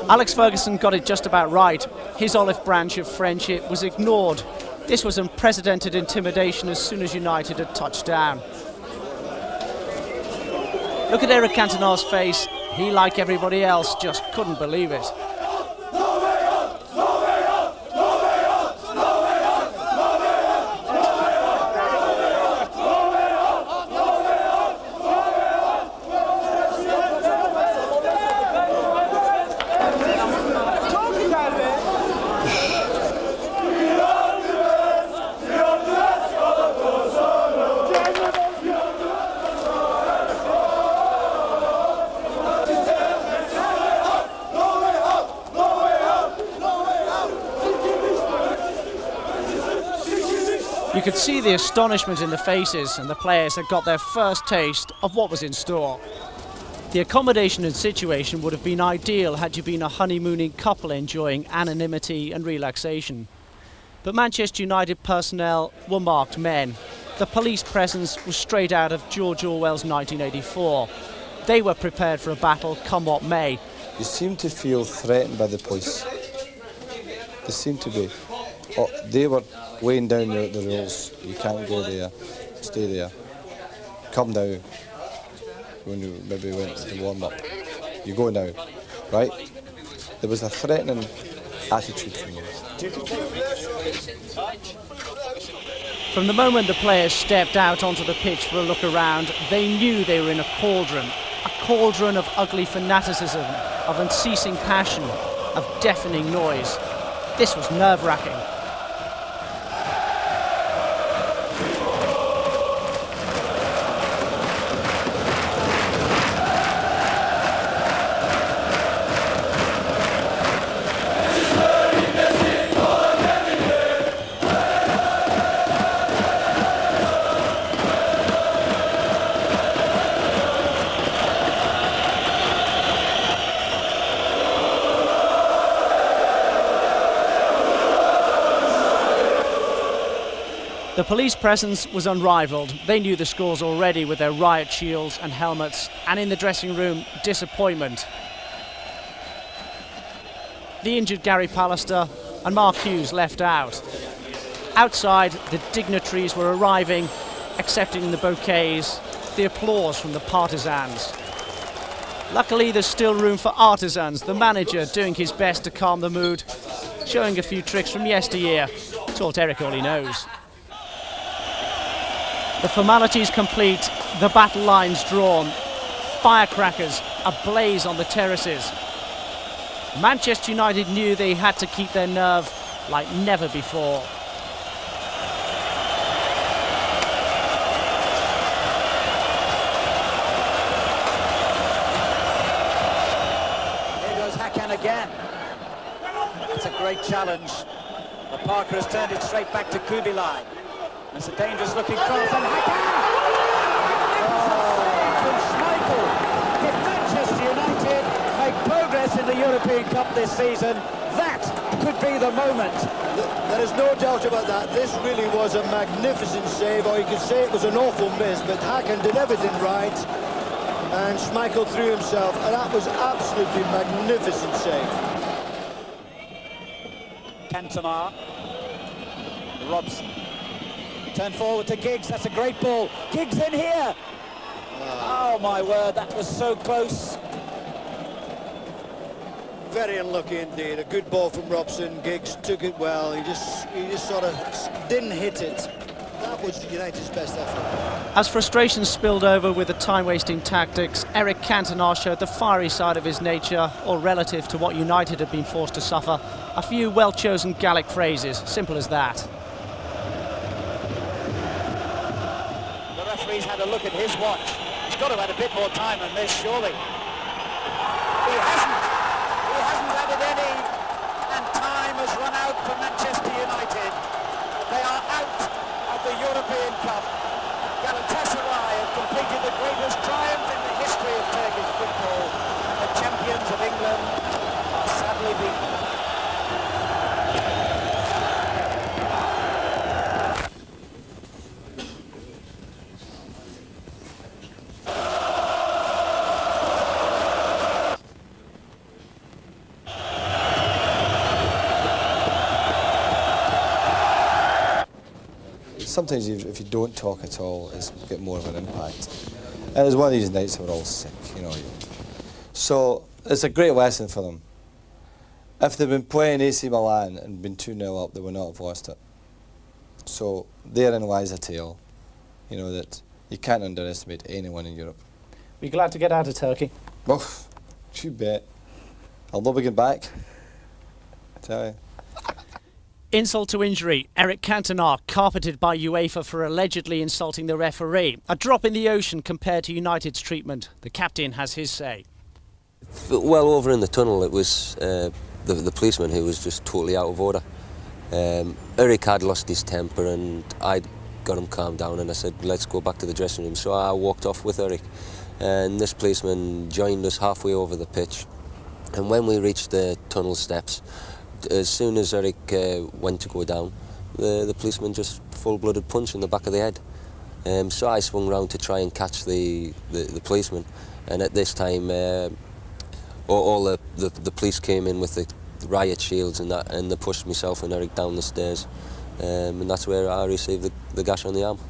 Alex Ferguson got it just about right. His olive branch of friendship was ignored. This was unprecedented intimidation as soon as United had touched down. Look at Eric Cantona's face. He, like everybody else, just couldn't believe it. You could see the astonishment in the faces, and the players had got their first taste of what was in store. The accommodation and situation would have been ideal had you been a honeymooning couple enjoying anonymity and relaxation. But Manchester United personnel were marked men. The police presence was straight out of George Orwell's 1984. They were prepared for a battle, come what may. You seem to feel threatened by the police. They seem to be. Oh, they were laying down the rules. You can't go there, stay there. Come now. When you maybe went to warm up. You go now, right? There was a threatening attitude from them. From the moment the players stepped out onto the pitch for a look around, they knew they were in a cauldron of ugly fanaticism, of unceasing passion, of deafening noise. This was nerve-wracking. The police presence was unrivaled. They knew the scores already with their riot shields and helmets, and in the dressing room, disappointment. The injured Gary Pallister and Mark Hughes left out. Outside, the dignitaries were arriving, accepting the bouquets, the applause from the partisans. Luckily, there's still room for artisans, the manager doing his best to calm the mood, showing a few tricks from yesteryear, taught Eric all he knows. The formalities complete, the battle lines drawn, firecrackers ablaze on the terraces. Manchester United knew they had to keep their nerve like never before. Here goes Hakan again. It's a great challenge. But Parker has turned it straight back to Kubilai. It's a dangerous looking cross, and Hakan! Oh, from Schmeichel. If Manchester United make progress in the European Cup this season, that could be the moment. There is no doubt about that. This really was a magnificent save, or you could say it was an awful miss, but Hakan did everything right, and Schmeichel threw himself, and that was absolutely magnificent save. Cantona. Robson. Turn forward to Giggs, that's a great ball. Giggs in here! Oh my word, that was so close. Very unlucky indeed. A good ball from Robson. Giggs took it well. He just sort of didn't hit it. That was United's best effort. As frustration spilled over with the time-wasting tactics, Eric Cantona showed the fiery side of his nature, or relative to what United had been forced to suffer. A few well-chosen Gallic phrases, simple as that. He's had a look at his watch. He's got to have had a bit more time than this, surely. He hasn't added any, and time has run out for Manchester United. They are out of the European Cup. Galatasaray have completed the greatest triumph in the history of Turkish football. The champions of England are sadly beaten. sometimes if you don't talk at all, it's got more of an impact. And it was one of these nights we're all sick, you know. So it's a great lesson for them. If they'd been playing AC Milan and been 2-0 up, they would not have lost it. So therein lies a tale, you know, that you can't underestimate anyone in Europe. Were you glad to get out of Turkey? Well, you bet. I'll never get back. I tell you. Insult to injury. Eric Cantona carpeted by UEFA for allegedly insulting the referee. A drop in the ocean compared to United's treatment. The captain has his say. Well, over in the tunnel, it was the policeman who was just totally out of order. Eric had lost his temper, and I'd got him calmed down, and I said, let's go back to the dressing room. So I walked off with Eric, and this policeman joined us halfway over the pitch. And when we reached the tunnel steps, as soon as Eric went to go down, the policeman just full-blooded punch in the back of the head. So I swung round to try and catch the policeman, and at this time all the police came in with the riot shields and that, and they pushed myself and Eric down the stairs, and that's where I received the gash on the arm.